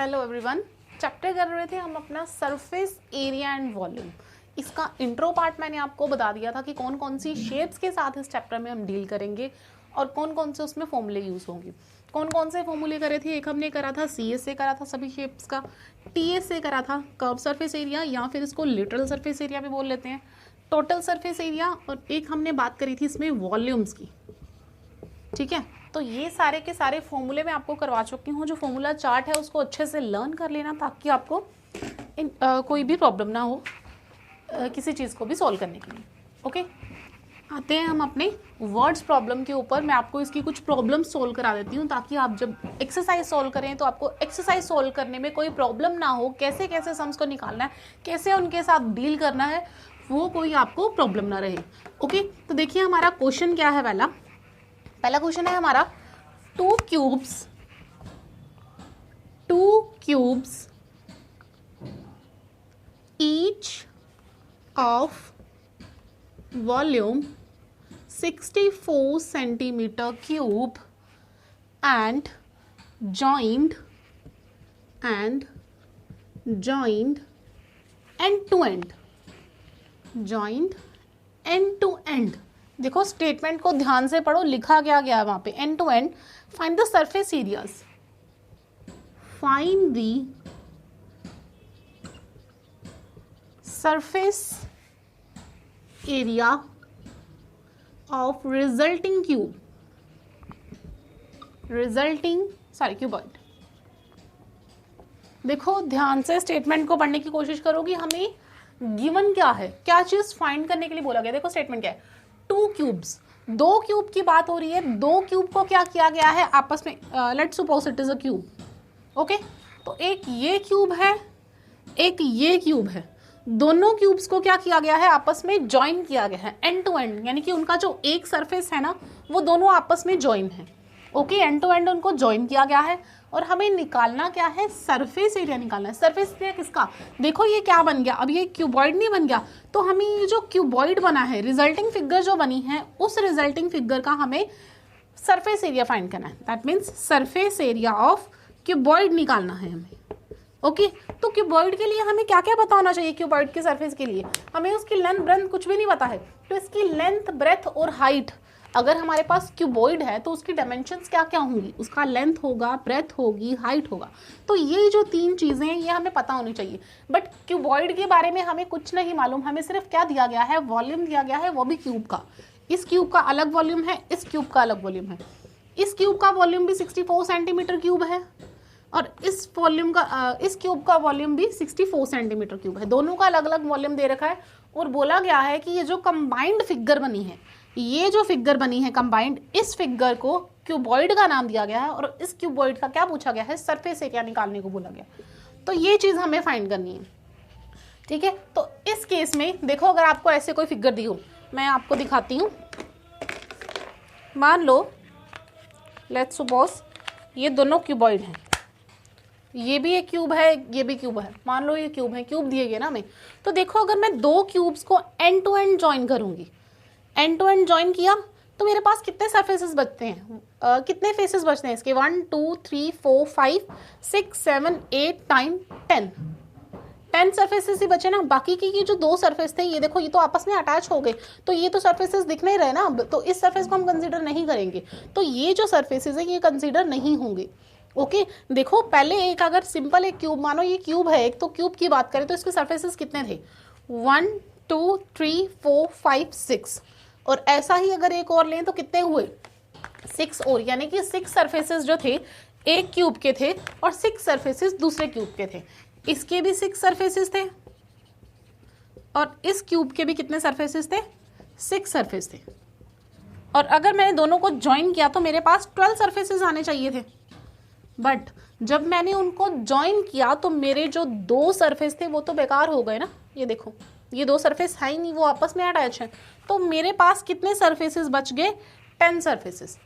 Hello everyone. Chapter कर रहे थे हम अपना सरफेस एरिया एंड वॉल्यूम। इसका इंट्रो पार्ट मैंने आपको बता दिया था कि कौन कौन सी शेप्स के साथ इस चैप्टर में हम डील करेंगे और कौन कौन से उसमें फॉर्मूले यूज होंगे। कौन कौन से फॉर्मूले करे थे, एक हमने करा था CS से करा था सभी शेप्स का, TS से करा था कर्व सरफेस एरिया या फिर इसको लिटरल सरफेस एरिया भी बोल लेते हैं, टोटल सरफेस एरिया, और एक हमने बात करी थी इसमें वॉल्यूम्स की। ठीक है, तो ये सारे के सारे फॉर्मूले मैं आपको करवा चुकी हूँ। जो फॉर्मूला चार्ट है उसको अच्छे से लर्न कर लेना ताकि आपको कोई भी प्रॉब्लम ना हो किसी चीज़ को भी सॉल्व करने के लिए। ओके, आते हैं हम अपने वर्ड्स प्रॉब्लम के ऊपर। मैं आपको इसकी कुछ प्रॉब्लम सॉल्व करा देती हूँ ताकि आप जब एक्सरसाइज सॉल्व करें तो आपको एक्सरसाइज सॉल्व करने में कोई प्रॉब्लम ना हो। कैसे कैसे सम्स को निकालना है, कैसे उनके साथ डील करना है, वो कोई आपको प्रॉब्लम ना रहे। ओके, तो देखिए हमारा क्वेश्चन क्या है। पहला क्वेश्चन है हमारा, to cubes each of volume 64 centimetre cube and joined end to end। देखो स्टेटमेंट को ध्यान से पढ़ो, लिखा क्या गया है वहां पे, end to end. Find the surface areas, find the surface area of cuboid. देखो ध्यान से स्टेटमेंट को पढ़ने की कोशिश करोगी। हमें गिवन क्या है, क्या चीज फाइंड करने के लिए बोला गया। देखो स्टेटमेंट क्या है, टू क्यूब्स, दो क्यूब की बात हो रही है। दो क्यूब को क्या किया गया है आपस में, let's suppose it is a cube. Okay, तो एक ये क्यूब है, एक ये क्यूब है। दोनों क्यूब्स को क्या किया गया है, आपस में ज्वाइन किया गया है एंड टू एंड, यानी कि उनका जो एक सरफेस है ना वो दोनों आपस में ज्वाइन है। ओके, एंड टू एंड उनको ज्वाइन किया गया है और हमें निकालना क्या है, सरफेस एरिया निकालना है। सरफेस एरिया किसका, देखो ये क्या बन गया, अब ये क्यूबॉइड नहीं बन गया, तो हमें ये जो क्यूबॉइड बना है, रिजल्टिंग फिगर जो बनी है, उस रिजल्टिंग फिगर का हमें सरफेस एरिया फाइंड करना है। That means surface area of cuboid निकालना है हमें। ओके, तो क्यूबॉइड के लिए हमें क्या क्या पता होना चाहिए। क्यूबॉइड के सरफेस के लिए हमें उसकी लेंथ ब्रेथ कुछ भी नहीं पता है, तो इसकी लेंथ ब्रेथ और हाइट, अगर हमारे पास क्यूबॉइड है तो उसकी डायमेंशंस क्या क्या होंगी, उसका लेंथ होगा, ब्रेथ होगी, हाइट होगा। तो ये जो तीन चीज़ें हैं ये हमें पता होनी चाहिए। बट क्यूबॉइड के बारे में हमें कुछ नहीं मालूम, हमें सिर्फ क्या दिया गया है, वॉल्यूम दिया गया है, वो भी क्यूब का। इस क्यूब का अलग वॉल्यूम है, इस क्यूब का अलग वॉल्यूम है। इस क्यूब का वॉल्यूम भी 64 सेंटीमीटर क्यूब है और इस क्यूब का वॉल्यूम भी 64 सेंटीमीटर क्यूब है। दोनों का अलग अलग वॉल्यूम दे रखा है और बोला गया है कि ये जो कंबाइंड फिगर बनी है, ये जो फिगर बनी है कंबाइंड, इस फिगर को क्यूबॉइड का नाम दिया गया है और इस क्यूबॉइड का क्या पूछा गया है, सरफेस एरिया निकालने को बोला गया। तो ये चीज़ हमें फाइंड करनी है। ठीक है, तो इस केस में देखो, अगर आपको ऐसे कोई फिगर दी हो, मैं आपको दिखाती हूँ। मान लो लेट्स सपोज ये दोनों क्यूबॉइड हैं, ये भी एक क्यूब है, ये भी क्यूब है। मान लो ये क्यूब है, क्यूब दिए गए ना हमें। तो देखो अगर मैं दो क्यूब्स को एंड टू एंड ज्वाइन करूंगी, एंड टू एंड ज्वाइन किया तो मेरे पास कितने सरफेसेस बचते हैं, कितने फेसेस बचते हैं इसके, 1 2 3 4 5 6 7 8 9 10 सरफेसेस ही बचे ना। बाकी की ये जो दो सरफेस थे, ये देखो ये तो आपस में अटैच हो गए, तो ये तो सरफेसेस दिख नहीं रहे ना, तो इस सरफेस को हम कंसीडर नहीं करेंगे। तो ये जो सरफेसेस है ये कंसीडर नहीं होंगे। ओके, देखो पहले एक, अगर सिंपल एक क्यूब, मानो ये क्यूब है एक, तो क्यूब की बात करें तो इसके सरफेसेस कितने थे, 1 2 3 4 5 6, और ऐसा ही अगर एक और लें तो कितने हुए, 6 और, यानी कि 6 सरफेसेस जो थे एक क्यूब के थे और 6 सरफेसेस दूसरे क्यूब के थे। इसके भी 6 सरफेसेस थे और इस क्यूब के भी कितने सरफेसेस थे, 6 सरफेस थे। और अगर मैंने दोनों को ज्वाइन किया तो मेरे पास 12 सरफेसेस आने चाहिए थे। बट जब मैंने उनको ज्वाइन किया तो मेरे जो दो सरफेस थे वो तो बेकार हो गए ना। ये देखो ये दो सरफेस है ही नहीं, वो आपस में अटैच हैं। तो मेरे पास कितने सरफेसेस बच गए, 10 सरफेसेस।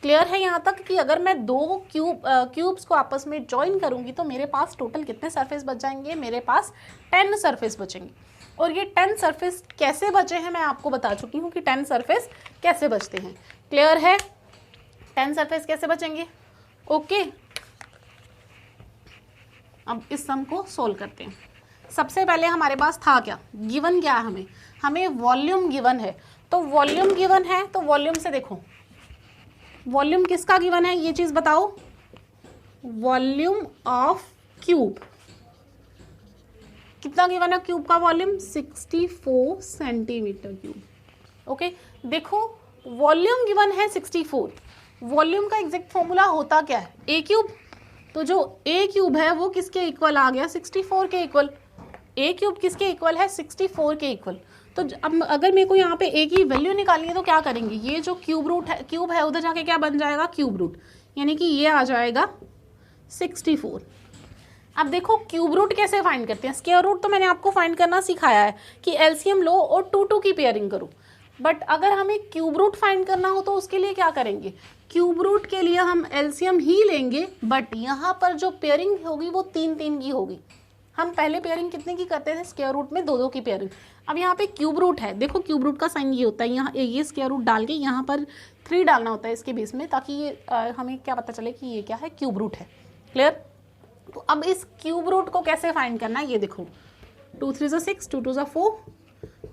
क्लियर है यहाँ तक कि अगर मैं दो क्यूब्स को आपस में ज्वाइन करूंगी तो मेरे पास टोटल कितने सरफेस बच जाएंगे, मेरे पास 10 सरफेस बचेंगे। और ये 10 सरफेस कैसे बचे हैं मैं आपको बता चुकी हूँ कि 10 सरफेस कैसे बचते हैं। क्लियर है, 10 सरफेस कैसे बचेंगे। ओके अब इस सम को सोल्व करते हैं। सबसे पहले हमारे पास था क्या, गिवन क्या है, हमें वॉल्यूम गिवन है। तो वॉल्यूम गिवन है तो वॉल्यूम से देखो, वॉल्यूम किसका गिवन है ये चीज बताओ, वॉल्यूम ऑफ क्यूब। कितना गिवन है क्यूब का वॉल्यूम, 64 सेंटीमीटर क्यूब। ओके, देखो वॉल्यूम गिवन है 64, वॉल्यूम का एग्जैक्ट फॉर्मूला होता क्या है, ए क्यूब। तो जो ए क्यूब है वो किसके इक्वल आ गया, 64 के इक्वल। ए क्यूब किसके इक्वल है, 64 के इक्वल। तो अब अगर मेरे को यहाँ पे ए की वैल्यू निकालनी है तो क्या करेंगे, ये जो क्यूब है उधर जाके क्या बन जाएगा, क्यूब रूट, यानी कि ये आ जाएगा 64। अब देखो क्यूब रूट कैसे फाइंड करते हैं, स्क्वायर रूट तो मैंने आपको फाइंड करना सिखाया है कि एलसीएम लो और 2 की पेयरिंग करो। बट अगर हमें क्यूब रूट फाइंड करना हो तो उसके लिए क्या करेंगे, क्यूब रूट के लिए हम एलसीएम ही लेंगे, बट यहाँ पर जो पेयरिंग होगी वो 3 की होगी। हम पहले पेयरिंग कितने की करते थे, स्क्वायर रूट में 2 की पेयरिंग। अब यहाँ पे क्यूब रूट है, देखो क्यूब रूट का साइन ये होता है, यहाँ ये स्क्वायर रूट डाल के यहाँ पर 3 डालना होता है इसके बेस में, ताकि ये हमें क्या पता चले कि ये क्या है, क्यूब रूट है। क्लियर। तो अब इस क्यूब रूट को कैसे फाइंड करना है, ये देखो 2 3 6, 2 2 4,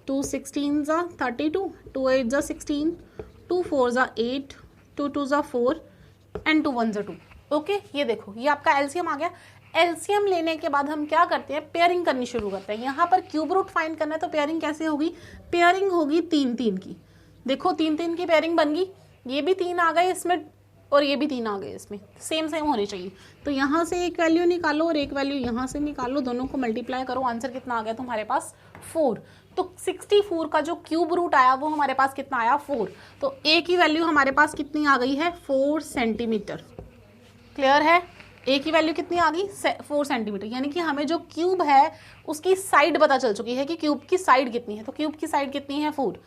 2 16 32, 2 8 16, 2 4 8, 2 2 4 एंड 2 1 2। ओके, ये देखो ये आपका एलसीएम आ गया। एलसीएम लेने के बाद हम क्या करते हैं, पेयरिंग करनी शुरू करते हैं। यहाँ पर क्यूब रूट फाइंड करना है तो पेयरिंग कैसे होगी, पेयरिंग होगी 3 की। देखो 3 की पेयरिंग बन गई, ये भी 3 आ गए इसमें और ये भी 3 आ गए इसमें, सेम होने चाहिए। तो यहाँ से एक वैल्यू निकालो और एक वैल्यू यहाँ से निकालो, दोनों को मल्टीप्लाई करो, आंसर कितना आ गया तुम्हारे पास 4। तो 64 का जो क्यूब रूट आया वो हमारे पास कितना आया, 4। तो ए की वैल्यू हमारे पास कितनी आ गई है, 4 सेंटीमीटर। क्लियर है, ए की वैल्यू कितनी आ गई, 4 सेंटीमीटर। यानी कि हमें जो क्यूब है उसकी साइड पता चल चुकी है कि क्यूब की साइड कितनी है। तो क्यूब की साइड कितनी है, 4।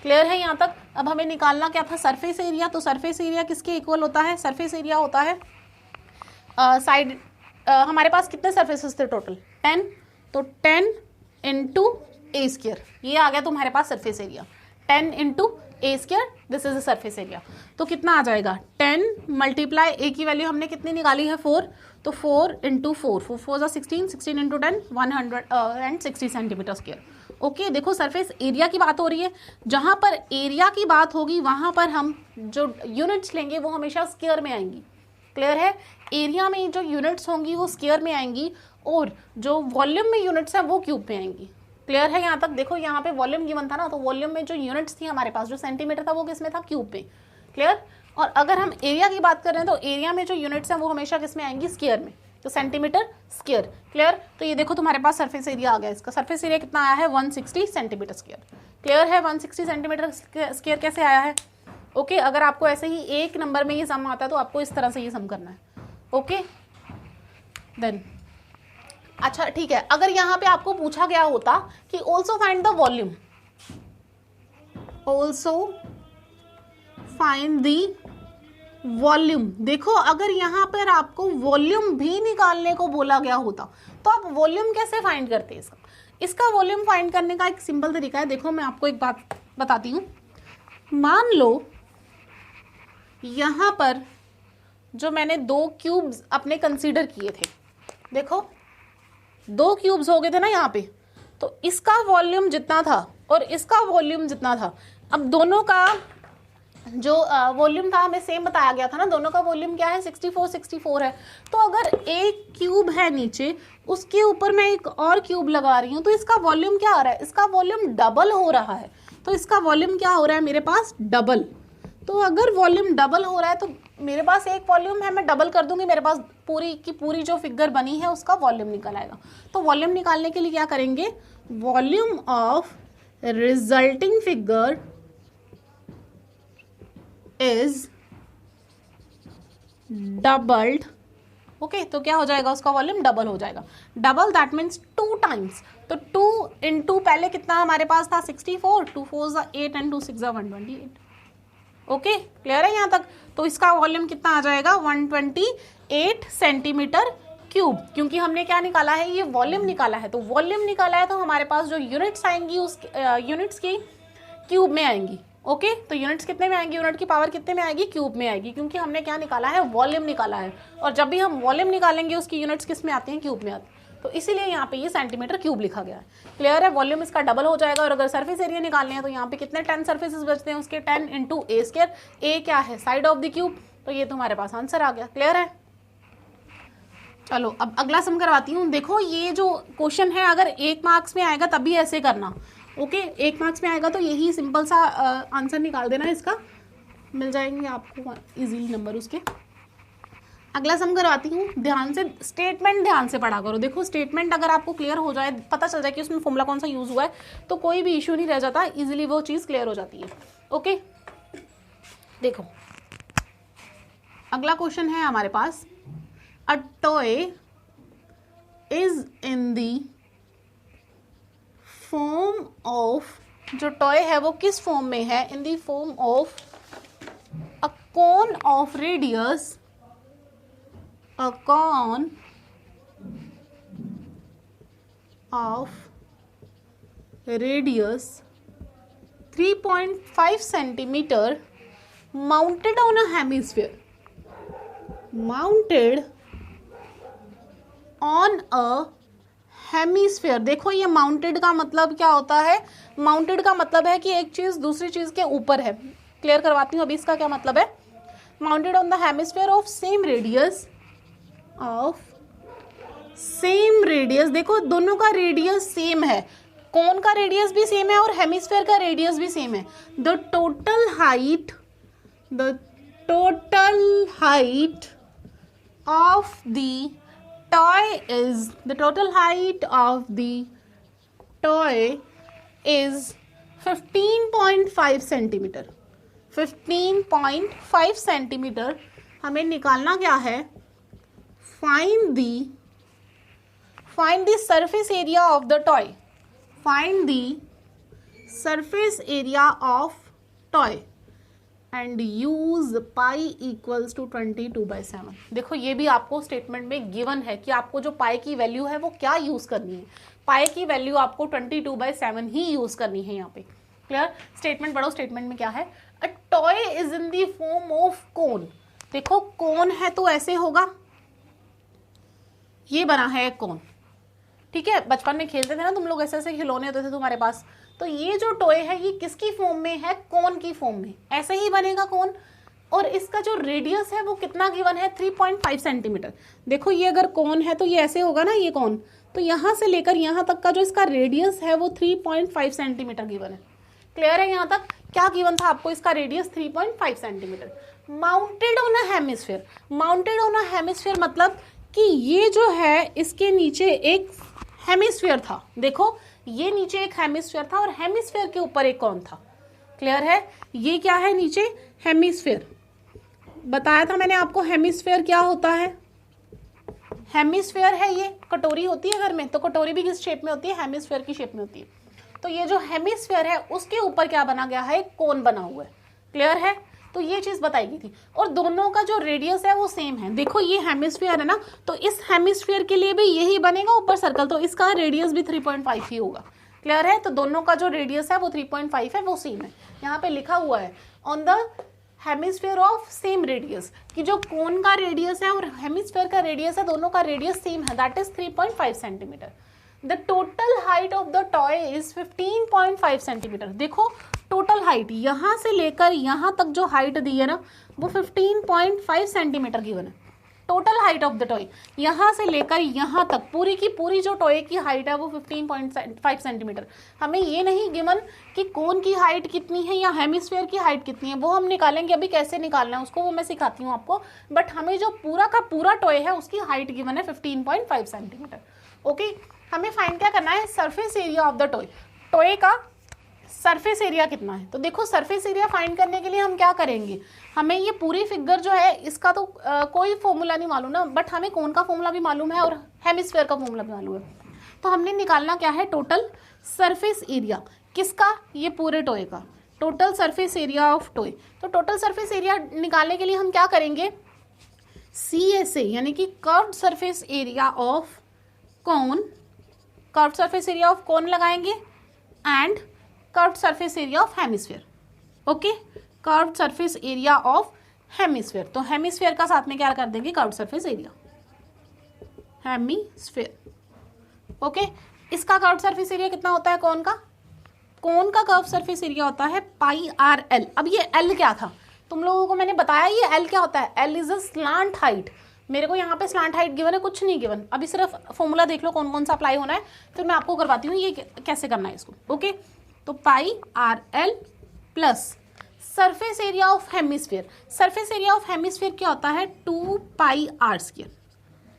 क्लियर है यहाँ तक। अब हमें निकालना क्या था, सरफेस एरिया। तो सरफेस एरिया किसके इक्वल होता है, सरफेस एरिया होता है साइड। हमारे पास कितने सरफेसेस थे टोटल, 10। तो 10 इंटू ए स्क्वायर, ये आ गया तुम्हारे पास surface area. 10 into A square, this is the surface area. तो कितना आ जाएगा, 10 मल्टीप्लाई ए की वैल्यू हमने कितनी निकाली है, 4। तो 4 into 4, 4 16, 16 into 10, 160 centimetre square. Okay, देखो सरफेस एरिया की बात हो रही है। जहां पर एरिया की बात होगी वहां पर हम जो यूनिट्स लेंगे वो हमेशा स्क्वायर में आएंगी। क्लियर है, एरिया में जो यूनिट्स होंगी वो स्क्वायर में आएंगी और जो वॉल्यूम में यूनिट्स हैं वो क्यूब में आएंगी। क्लियर है यहाँ तक। देखो यहाँ पे वॉल्यूम गिवन था ना, तो वॉल्यूम में जो यूनिट्स थी हमारे पास, जो सेंटीमीटर था वो किस में था, क्यूब में। क्लियर। और अगर हम एरिया की बात कर रहे हैं तो एरिया में जो यूनिट्स हैं वो हमेशा किस में आएंगी, स्क्वायर में। तो सेंटीमीटर स्क्वायर। क्लियर। तो ये देखो तुम्हारे पास सरफेस एरिया आ गया, इसका सरफेस एरिया कितना आया है, 160 सेंटीमीटर स्क्वायर। क्लियर है, 160 सेंटीमीटर स्क्वायर कैसे आया है। ओके, अगर आपको ऐसे ही एक नंबर में ये सम आता है तो आपको इस तरह से ये सम करना है। ओके देन, अच्छा ठीक है, अगर यहाँ पे आपको पूछा गया होता कि also find the volume, also find the volume. देखो अगर यहाँ पर आपको वॉल्यूम भी निकालने को बोला गया होता तो आप वॉल्यूम कैसे फाइंड करते हैं इसका वॉल्यूम फाइंड करने का एक सिंपल तरीका है। देखो मैं आपको एक बात बताती हूँ। मान लो यहाँ पर जो मैंने 2 क्यूब्स अपने कंसीडर किए थे, देखो 2 क्यूब्स हो गए थे ना यहाँ पे, तो इसका वॉल्यूम जितना था और इसका वॉल्यूम जितना था, अब दोनों का जो वॉल्यूम था हमें सेम बताया गया था ना, दोनों का वॉल्यूम क्या है, 64 है। तो अगर एक क्यूब है नीचे, उसके ऊपर मैं एक और क्यूब लगा रही हूँ, तो इसका वॉल्यूम क्या आ रहा है, इसका वॉल्यूम डबल हो रहा है। तो इसका वॉल्यूम क्या हो रहा है मेरे पास, डबल। तो अगर वॉल्यूम डबल हो रहा है तो मेरे पास एक वॉल्यूम है, मैं डबल कर दूंगी, मेरे पास पूरी की पूरी जो फिगर बनी है उसका वॉल्यूम निकल आएगा। तो वॉल्यूम निकालने के लिए क्या करेंगे, volume of resulting figure is doubled. Okay, तो क्या हो जाएगा, उसका वॉल्यूम डबल हो जाएगा। Double that means 2 times. तो 2 इंटू पहले कितना हमारे पास था, 64, 2 4 8 एंड 2 6 128। ओके, क्लियर है यहाँ तक। तो इसका वॉल्यूम कितना आ जाएगा, 128 सेंटीमीटर क्यूब, क्योंकि हमने क्या निकाला है, ये वॉल्यूम निकाला है। तो वॉल्यूम निकाला है तो हमारे पास जो यूनिट्स आएंगी उस यूनिट्स की क्यूब में आएंगी। ओके तो यूनिट्स कितने में आएंगी, यूनिट की पावर कितने में आएगी, क्यूब में आएगी, क्योंकि हमने क्या निकाला है, वॉल्यूम निकाला है, और जब भी हम वॉल्यूम निकालेंगे उसकी यूनिट्स किस में आती हैं, क्यूब में आती है, तो इसीलिए यहाँ पे ये सेंटीमीटर क्यूब लिखा गया है। क्लियर है, वॉल्यूम इसका डबल हो जाएगा। और अगर सरफेस एरिया निकालने हैं तो यहाँ पे कितने 10 सर्फेसेस बचते हैं उसके, 10 × a²। ए क्या है, साइड ऑफ द क्यूब, तो ये तुम्हारे पास आंसर आ गया। क्लियर है, चलो अब अगला सम करवाती हूँ। देखो ये जो क्वेश्चन है अगर 1 मार्क्स में आएगा तब भी ऐसे करना, ओके 1 मार्क्स में आएगा तो यही सिंपल सा आंसर निकाल देना, इसका मिल जाएंगे आपको इजीली नंबर उसके। अगला सम करवाती हूँ, ध्यान से स्टेटमेंट ध्यान से पढ़ा करो। देखो स्टेटमेंट अगर आपको क्लियर हो जाए, पता चल जाए कि उसमें फॉर्मूला कौन सा यूज हुआ है, तो कोई भी इश्यू नहीं रह जाता, इजीली वो चीज़ क्लियर हो जाती है। ओके देखो अगला क्वेश्चन है हमारे पास, a toy is in the form of, जो टॉय है वो किस फॉर्म में है, in the form of a cone of radius, a cone of radius 3.5 centimeter mounted on a hemisphere, mounted on a hemisphere। देखो ये mounted का मतलब क्या होता है, mounted का मतलब है कि एक चीज दूसरी चीज के ऊपर है। क्लियर करवाती हूँ अभी इसका क्या मतलब है। mounted on the hemisphere of same radius, of same radius, देखो दोनों का रेडियस सेम है, कोन का रेडियस भी सेम है और हेमिस्फेयर का रेडियस भी सेम है। The total height of the toy is, the total height of the toy is 15.5 centimetre. 15.5 centimetre हमें निकालना क्या है, find the surface area of the toy, find the surface area of toy and use pi equals to 22/7। देखो ये भी आपको statement में given है कि आपको जो पाई की वैल्यू है वो क्या यूज करनी है, पाई की वैल्यू आपको 22/7 ही यूज करनी है यहाँ पे। क्लियर, स्टेटमेंट पढ़ो, स्टेटमेंट में क्या है, अ toy is in the form of cone. देखो कोन है तो ऐसे होगा, ये बना है एक कोन, ठीक है, बचपन में खेलते थे ना तुम लोग, ऐसे ऐसे खिलौने होते थे तुम्हारे पास, तो ये जो टॉय है ये किसकी फॉर्म में है, कोन की फॉर्म में, ऐसे ही बनेगा कोन। और इसका जो रेडियस है वो कितना गिवन है, 3.5 सेंटीमीटर। देखो ये अगर कोन है तो ये ऐसे होगा ना, ये कोन, तो यहाँ से लेकर यहाँ तक का जो इसका रेडियस है वो 3.5 सेंटीमीटर गिवन है। क्लियर है, यहाँ तक क्या गिवन था आपको, इसका radius 3.5 centimetre. Mounted on a hemisphere, mounted on a hemisphere मतलब कि ये जो है इसके नीचे एक हेमिस्फीयर था। देखो ये नीचे एक हेमिस्फीयर था और हेमिस्फीयर के ऊपर एक कौन था। क्लियर है, ये क्या है नीचे हेमिस्फीयर, बताया था मैंने आपको हेमिस्फीयर क्या होता है। हेमिस्फीयर है, ये कटोरी होती है घर में, तो कटोरी भी किस शेप में होती है, हेमिस्फीयर की शेप में होती है। तो ये जो हेमिस्फीयर है उसके ऊपर क्या बना गया है, एक कोन बना हुआ है। क्लियर है, तो ये चीज बताई गई थी और दोनों का जो रेडियस है वो सेम है। देखो ये हेमिस्फीयर है ना, तो इस हेमिस्फीयर के लिए भी यही बनेगा ऊपर सर्कल, तो इसका रेडियस भी 3.5 ही होगा। क्लियर है, तो दोनों का जो रेडियस है वो 3.5 है, वो सेम है। यहाँ पे लिखा हुआ है on the hemisphere of same radius, कि जो कोन का रेडियस है और हेमिस्फीयर का रेडियस है, दोनों का रेडियस सेम है, that is 3.5 centimetre. The total height of the toy is 15.5 centimetre. देखो टोटल हाइट यहाँ से लेकर यहाँ तक जो हाइट दी है ना वो 15.5 सेंटीमीटर गिवन है। Total height of the toy यहाँ से लेकर यहाँ तक पूरी की पूरी जो टॉय की हाइट है वो 15.5 सेंटीमीटर। हमें ये नहीं गिवन कि कोन की हाइट कितनी है या हेमिस्फीयर की हाइट कितनी है, वो हम निकालेंगे, अभी कैसे निकालना है उसको वो मैं सिखाती हूँ आपको। बट हमें जो पूरा का पूरा टॉय है उसकी हाइट गिवन है 15.5 सेंटीमीटर। ओके, हमें फाइंड क्या करना है, surface area of the toy, toy का सरफेस एरिया कितना है। तो देखो सरफेस एरिया फाइंड करने के लिए हम क्या करेंगे, हमें ये पूरी फिगर जो है इसका तो कोई फॉर्मूला नहीं मालूम ना, बट हमें कोन का फॉर्मूला भी मालूम है और हेमिस्फीयर का फॉर्मूला भी मालूम है। तो हमने निकालना क्या है, टोटल सरफेस एरिया किसका, ये पूरे टॉय का, total surface area of toy. तो टोटल सरफेस एरिया निकालने के लिए हम क्या करेंगे, CSA यानी कि curved surface area of cone, curved surface area of cone लगाएंगे and curved surface area of hemisphere. Okay, curved surface area of hemisphere. तो हेमिस्फेयर का साथ में क्या कर देंगे, curved surface area, hemisphere. Okay, इसका कर्व्ड सरफेस एरिया कितना होता है कोन का, कोन का कर्व सरफेस एरिया होता है पाई आर एल। अब ये एल क्या था, तुम लोगों को मैंने बताया ये एल क्या होता है, L is a slant height. मेरे को यहाँ पे स्लांट हाइट गिवन है, कुछ नहीं गिवन, अभी सिर्फ फॉर्मूला देख लो कौन कौन सा अप्लाई होना है, फिर मैं आपको करवाती हूँ ये कैसे करना है इसको। ओके, तो pi R L plus surface area of hemisphere. Surface area of hemisphere क्या होता है, 2 pi R square.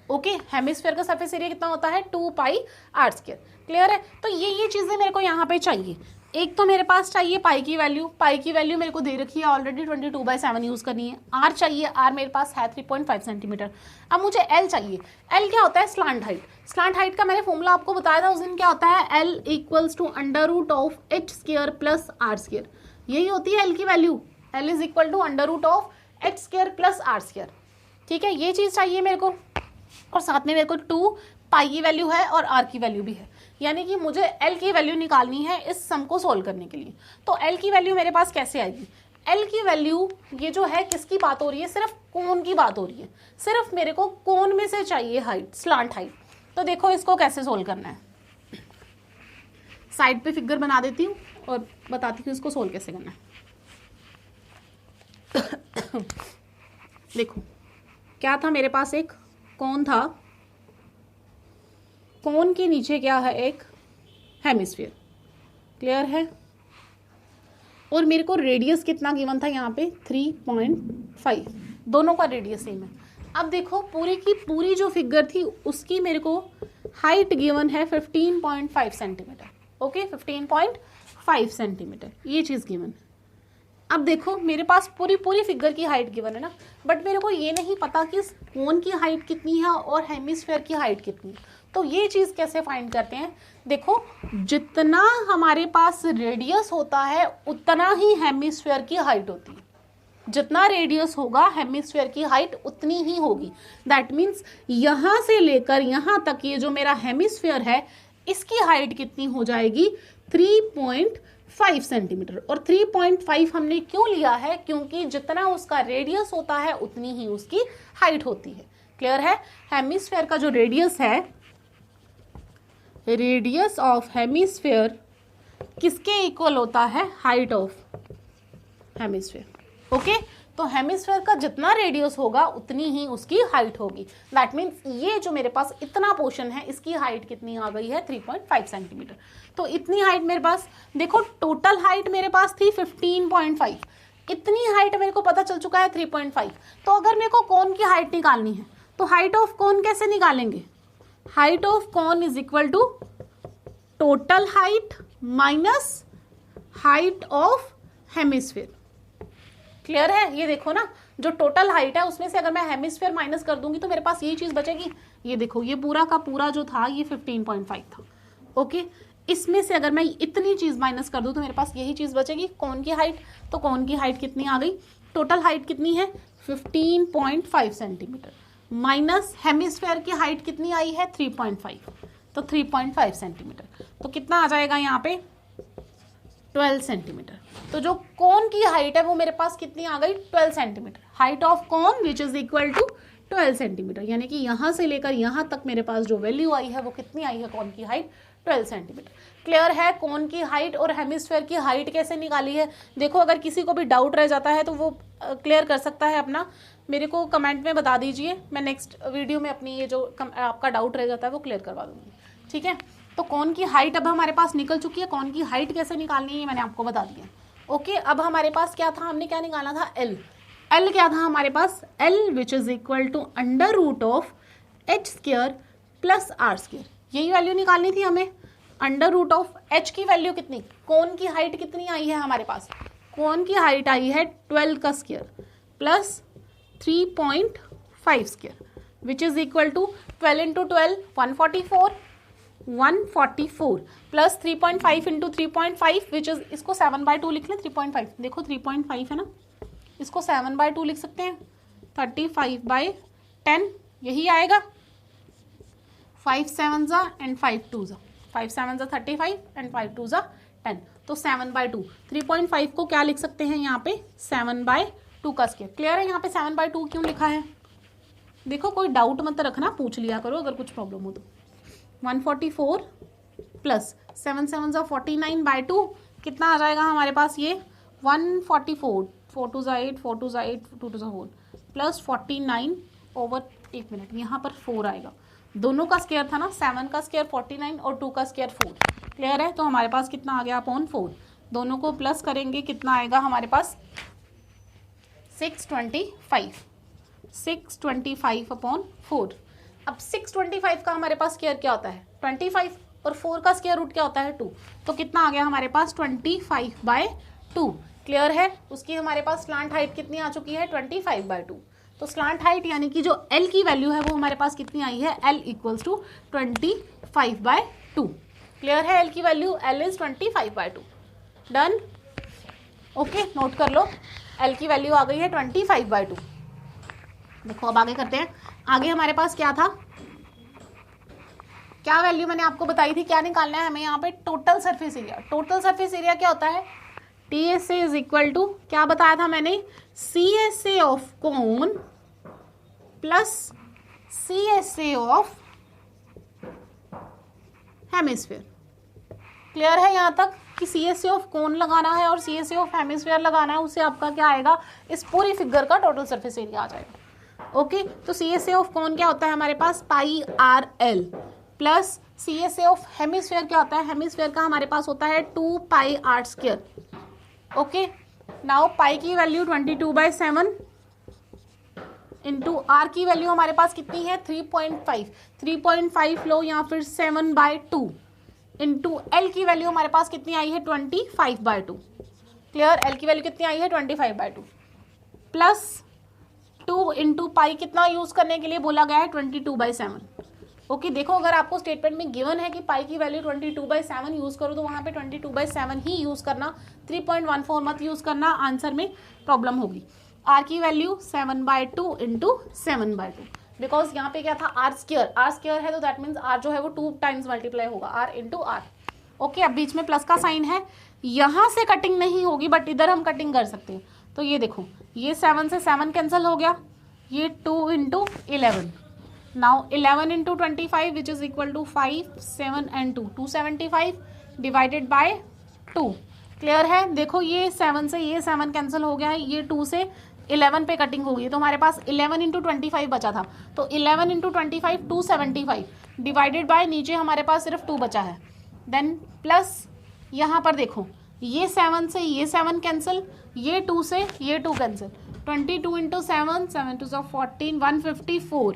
Okay, hemisphere का सरफेस एरिया कितना होता है, 2 पाई आर स्क्वायर। क्लियर है, तो ये चीजें मेरे को यहाँ पे चाहिए। एक तो मेरे पास चाहिए पाई की वैल्यू, पाई की वैल्यू मेरे को दे रखी है ऑलरेडी 22/7 यूज करनी है। आर चाहिए, आर मेरे पास है 3.5 सेंटीमीटर। अब मुझे एल चाहिए, एल क्या होता है, स्लांट हाइट। स्लांट हाइट का मैंने फॉर्मूला आपको बताया था उस दिन, क्या होता है, L equals to under root of H square plus R square. यही होती है एल की value, L is equal to under root of H square plus R square. ठीक है, ये चीज चाहिए मेरे को, और साथ में मेरे को 2 पाई की वैल्यू है और आर की वैल्यू भी है, यानी कि मुझे एल की वैल्यू निकालनी है इस सम को सोल्व करने के लिए। तो एल की वैल्यू मेरे पास कैसे आएगी, एल की वैल्यू ये जो है किसकी बात हो रही है, सिर्फ कोन की बात हो रही है, सिर्फ मेरे को कोन में से चाहिए हाइट, स्लांट हाइट। तो देखो इसको कैसे सोल्व करना है, साइड पे फिगर बना देती हूँ और बताती हूँ इसको सोल्व कैसे करना है। देखो क्या था मेरे पास, एक कोन था, कोन के नीचे क्या है, एक हेमिस्फीयर। क्लियर है, और मेरे को रेडियस कितना गिवन था यहाँ पे, 3.5, दोनों का रेडियस सेम है। अब देखो पूरी की पूरी जो फिगर थी उसकी मेरे को हाइट गिवन है 15.5 सेंटीमीटर। ओके, 15.5 सेंटीमीटर ये चीज़ गिवन है। अब देखो मेरे पास पूरी फिगर की हाइट गिवन है ना, बट मेरे को ये नहीं पता कि कोन की हाइट कितनी है और हेमिस्फीयर की हाइट कितनी है। तो ये चीज़ कैसे फाइंड करते हैं, देखो जितना हमारे पास रेडियस होता है उतना ही हेमिस्फीयर की हाइट होती है। जितना रेडियस होगा हेमिस्फीयर की हाइट उतनी ही होगी। दैट मीन्स यहाँ से लेकर यहाँ तक ये जो मेरा हेमिस्फीयर है इसकी हाइट कितनी हो जाएगी, 3.5 सेंटीमीटर। और 3.5 हमने क्यों लिया है, क्योंकि जितना उसका रेडियस होता है उतनी ही उसकी हाइट होती है। क्लियर है, हेमिस्फीयर का जो रेडियस है, रेडियस ऑफ हेमिस्फीयर किसके इक्वल होता है, हाइट ऑफ हेमिस्फीयर। ओके, तो हेमिस्फीयर का जितना रेडियस होगा उतनी ही उसकी हाइट होगी। दैट मीन्स ये जो मेरे पास इतना पोर्शन है इसकी हाइट कितनी आ गई है, 3.5 सेंटीमीटर। तो इतनी हाइट मेरे पास, देखो टोटल हाइट मेरे पास थी 15.5, इतनी हाइट मेरे को पता चल चुका है 3.5। तो अगर मेरे को कोन की हाइट निकालनी है तो हाइट ऑफ कोन कैसे निकालेंगे, height of cone is equal to total height minus height of hemisphere. Clear है, ये देखो ना जो टोटल हाइट है उसमें से अगर मैं हेमिस्फीयर माइनस कर दूंगी तो मेरे पास ये चीज बचेगी। ये देखो ये पूरा का पूरा जो था ये 15.5 था। ओके, इसमें से अगर मैं इतनी चीज माइनस कर दूं तो मेरे पास यही चीज बचेगी, कोन की हाइट। तो कोन की हाइट कितनी आ गई, टोटल हाइट कितनी है 15.5 सेंटीमीटर, माइनस हेमिस्फीयर की हाइट कितनी आई है 3.5, तो 3.5 सेंटीमीटर। तो कितना आ जाएगा यहाँ पे 12 सेंटीमीटर। तो जो कोन की हाइट है वो मेरे पास कितनी आ गई 12 centimetre, height of cone which is equal to 12 centimetre. यानी कि यहाँ से लेकर यहाँ तक मेरे पास जो वैल्यू आई है वो कितनी आई है, कोन की हाइट 12 सेंटीमीटर। क्लियर है, कोन की हाइट और हेमिस्फीयर की हाइट कैसे निकाली है। देखो अगर किसी को भी डाउट रह जाता है तो वो क्लियर कर सकता है अपना, मेरे को कमेंट में बता दीजिए, मैं नेक्स्ट वीडियो में अपनी ये जो आपका डाउट रह जाता है वो क्लियर करवा दूंगी। ठीक है, तो कोन की हाइट अब हमारे पास निकल चुकी है, कोन की हाइट कैसे निकालनी है मैंने आपको बता दिया। ओके, अब हमारे पास क्या था, हमने क्या निकाला था, एल। एल क्या था हमारे पास, L which is equal to under root of H square plus R square, यही वैल्यू निकालनी थी हमें। अंडर रूट ऑफ एच की वैल्यू कितनी, कोन की हाइट कितनी आई है हमारे पास, कोन की हाइट आई है 12 का square plus 3.5 square which is equal to 12 into 12 144 plus 3.5 into 3.5 which is, इसको 7/2 लिख लें, 3.5 देखो 3.5 है ना, इसको 7/2 लिख सकते हैं, 35/10 यही आएगा। 5 7 एंड 5 2 5 7 35 एंड 5 2 10, तो 7/2। 3.5 को क्या लिख सकते हैं यहाँ पे 7/2 का स्क्वायर। क्लियर है यहाँ पे 7/2 क्यों लिखा है? देखो कोई डाउट मत रखना, पूछ लिया करो अगर कुछ प्रॉब्लम हो तो। 144 प्लस 7 7 49/2 कितना आ जाएगा हमारे पास ये 144, 4 2 8, 4 2 8, 2 2 4 प्लस 49 ओवर, एक मिनट यहाँ पर 4 आएगा, दोनों का स्क्वायर था ना, 7 का स्क्वायर 49 और 2 का स्क्वायर 4। क्लियर है? तो हमारे पास कितना आ गया अपॉन 4, दोनों को प्लस करेंगे कितना आएगा हमारे पास 625, 625 अपॉन 4। अब 625 का हमारे पास स्क्वायर क्या होता है 25 और 4 का स्क्वायर रूट क्या होता है 2, तो कितना आ गया हमारे पास 25/2। क्लियर है? उसकी हमारे पास स्लांट हाइट कितनी आ चुकी है 25/2। तो स्लांट हाइट यानी कि जो L की वैल्यू है वो हमारे पास कितनी आई है L इक्वल्स टू 25/2। क्लियर है? L की value L is 25/2। Done? Okay, note कर लो, L की वैल्यू आ गई है 25/2। देखो अब आगे करते हैं। आगे हमारे पास क्या था, क्या वैल्यू मैंने आपको बताई थी, क्या निकालना है हमें यहाँ पे total surface area. Total surface area क्या होता है TSA इज इक्वल टू, क्या बताया था मैंने, CSA of cone plus CSA of hemisphere. Clear है यहाँ तक कि CSA ऑफ कोन लगाना है और CSA ऑफ हेमिस्फीयर लगाना है, उससे आपका क्या आएगा, इस पूरी फिगर का टोटल सरफेस एरिया आ जाएगा। ओके, तो CSA ऑफ कोन क्या होता है हमारे पास πRL plus CSA of hemisphere क्या होता है, हेमिस्फीयर का हमारे पास होता है 2πr²। ओके, नाउ पाई की वैल्यू 22/7 इंटू आर की वैल्यू हमारे पास कितनी है 3.5, 3.5 लो या फिर 7/2 इंटू एल की वैल्यू हमारे पास कितनी आई है 25/2। क्लियर? एल की वैल्यू कितनी आई है 25/2 प्लस 2 इंटू पाई कितना यूज करने के लिए बोला गया है 22/7। ओके, देखो अगर आपको स्टेटमेंट में गिवन है कि पाई की वैल्यू 22/7 यूज करो तो वहां पे 22/7 ही यूज करना, 3.14 मत यूज करना, आंसर में प्रॉब्लम होगी। आर की वैल्यू 7/2 इंटू 7/2, बिकॉज यहाँ पे क्या था आर स्क्वायर है तो दैट मीन्स आर जो है वो 2 टाइम्स मल्टीप्लाई होगा, आर इंटू आर। ओके, अब बीच में प्लस का साइन है, यहाँ से कटिंग नहीं होगी बट इधर हम कटिंग कर सकते हैं। तो ये देखो, ये 7 से 7 कैंसिल हो गया, ये 2 into 11, now 11 into 25 which is equal to 5, 7 and 2, 275 divided by 2। Clear है? देखो ये 7 से ये 7 कैंसिल हो गया है, ये 2 से 11 पे कटिंग हो गई, तो हमारे पास 11 इंटू 25 बचा था, तो 11 इंटू 25 275 डिवाइडेड बाय नीचे हमारे पास सिर्फ 2 बचा है। देन प्लस यहाँ पर देखो, ये 7 से ये 7 कैंसिल, ये 2 से ये 2 cancel, 22 into 7, 7 2 14, 154।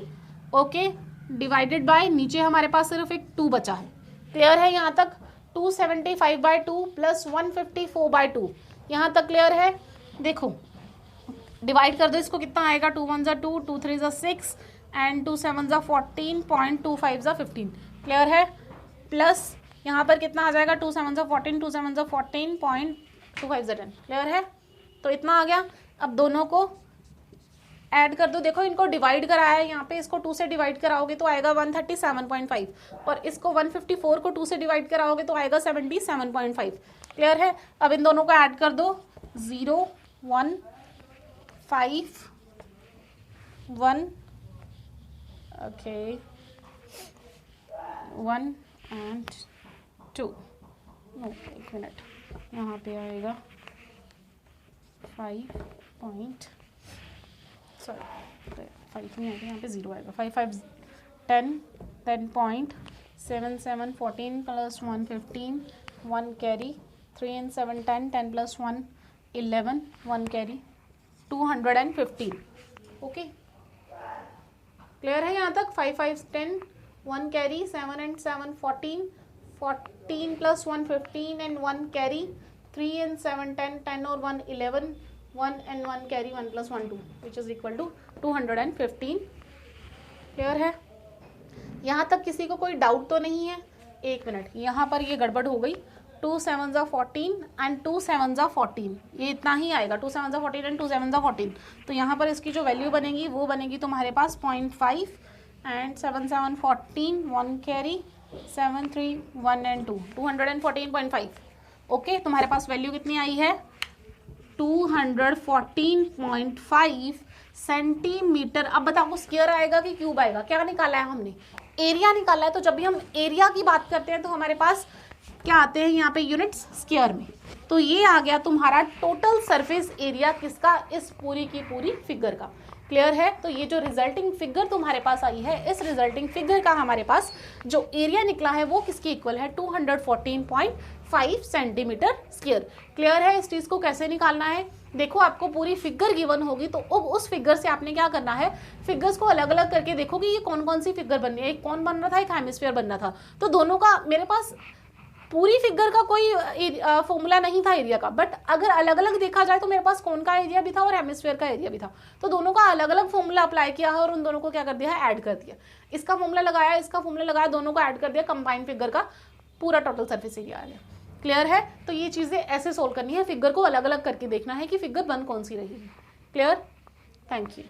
Okay, divided by नीचे हमारे पास सिर्फ एक 2 बचा है। क्लियर है यहाँ तक? 275/2 प्लस 154/2, यहाँ तक क्लियर है? देखो डिवाइड कर दो इसको, कितना आएगा 2 1 2, 2 3 6 एंड 2 7 14, 0.25 15। क्लियर है? प्लस यहाँ पर कितना आ जाएगा 2 7 14, 2 7 14, 0.25 10। क्लियर है? तो इतना आ गया। अब दोनों को ऐड कर दो, देखो इनको डिवाइड कराया है यहाँ पे, इसको 2 से डिवाइड कराओगे तो आएगा 137.5 और इसको 154 को 2 से डिवाइड कराओगे तो आएगा 77.5। क्लियर है? अब इन दोनों को ऐड कर दो, 0 1 5 1, ओके 1 and 2, एक मिनट, यहाँ पे आएगा 5 नहीं आएगा, यहाँ पे 0 आएगा, 5 5 10, 10.77 14 plus 1 15, 1 carry, 3 and 7 10, 10 plus 1 11, 1 carry, 215। Okay, clear है यहाँ तक? 5 5 10, 1 carry, 7 and 7 14, 14 plus 1 15 and 1 carry, 3 and 7 10, 10 और 1 11, 1 and 1 carry, 1 plus 1 2 which is equal to 215। Clear है? यहाँ तक किसी को कोई डाउट तो नहीं है? एक मिनट, यहाँ पर ये गड़बड़ हो गई, 2 7 14 एंड 2 7 14, ये इतना ही आएगा, 2 7 14 एंड 2 7 14। तो यहाँ पर इसकी जो वैल्यू बनेगी वो बनेगी तुम्हारे पास 0.5 एंड 7 7 14, 1 कैरी, 7 3 1 and 2, 214.5। ओके, तुम्हारे पास वैल्यू कितनी आई है 214.5 सेंटीमीटर। अब बताओ स्क्वायर आएगा कि क्यूब आएगा? क्या निकाला है हमने? एरिया निकाला है। तो जब भी हम एरिया की बात करते हैं तो हमारे पास क्या आते हैं यहाँ पे यूनिट्स स्क्वायर में। तो ये आ गया तुम्हारा टोटल सरफेस एरिया किसका? इस पूरी की पूरी फिगर का। क्लियर है? तो ये जो रिजल्टिंग फिगर तुम्हारे पास आई है, इस रिजल्टिंग फिगर का हमारे पास जो एरिया निकला है वो किसके इक्वल है? 214.5 सेंटीमीटर स्क्वायर। क्लियर है? इस चीज को कैसे निकालना है? देखो, आपको पूरी फिगर गिवन होगी तो उस फिगर से आपने क्या करना है, फिगर्स को अलग अलग करके देखो कि ये कौन कौन सी फिगर बन रही है। एक कौन बन रहा था, एक हेमिस्फीयर बन रहा था। तो दोनों का मेरे पास पूरी फिगर का कोई फॉर्मूला नहीं था एरिया का, बट अगर अलग अलग देखा जाए तो मेरे पास कौन का एरिया भी था और हेमिस्फीयर का एरिया भी था। तो दोनों का अलग अलग फॉर्मूला अप्लाई किया है और उन दोनों को क्या कर दिया है, ऐड कर दिया। इसका फॉर्मूला लगाया, इसका फॉर्मूला लगाया, दोनों को ऐड कर दिया, कंबाइंड फिगर का पूरा टोटल सरफेस एरिया आ गया। क्लियर है? तो ये चीजें ऐसे सोल्व करनी है, फिगर को अलग अलग करके देखना है कि फिगर बन कौन सी रहेगी। क्लियर? Thank you.